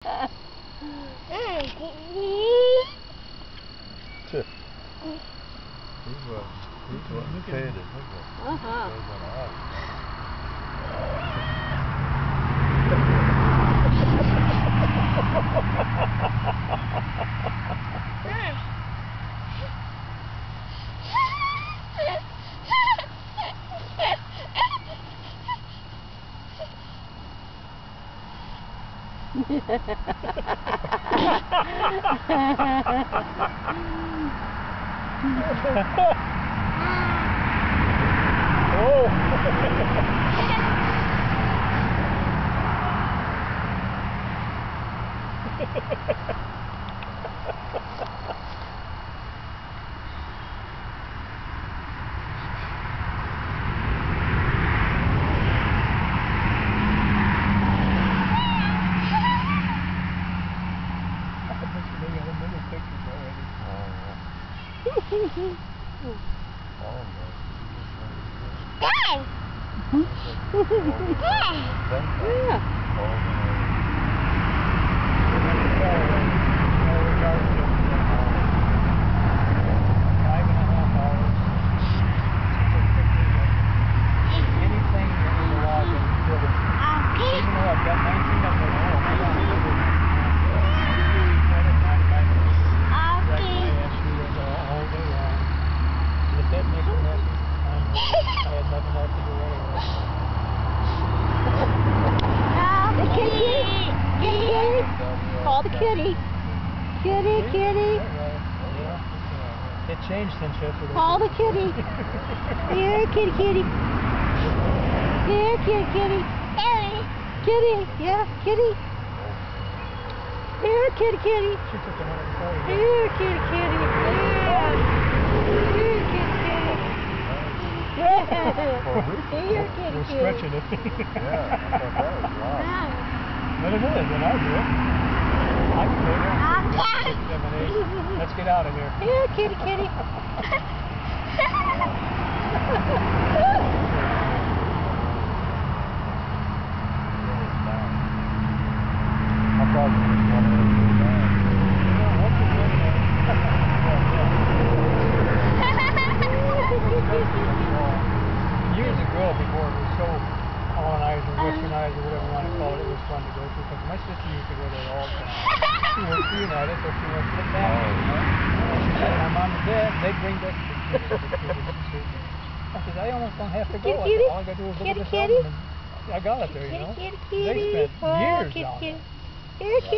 Chip. He's faded. Call the kitty. Kitty, kitty. It changed since yesterday. Call the kitty. Here, kitty, kitty. Here, kitty, kitty. Kitty, yeah, kitty. Here, kitty, kitty. Here, kitty, kitty. Yeah. Here, kitty, kitty. Here, kitty, We're kitty. stretching it. Yeah, I thought that was wrong. But it is, and I do it. I can do it. 6, 7, 8. Let's get out of here. Here, kitty, kitty. I thought it was one of those bad. Years ago, before it was so colonized or westernized or whatever you want to call it, it was fun to go to because my sister used to go there all the time. She worked for United, so she went to the family. She said, my mom and dad, they'd bring back the kids. I said, I almost don't have to go. I said, all I got to do is look at the sun and I got it there, you know. Kitty, kitty. They spent years down there. Here, kitty.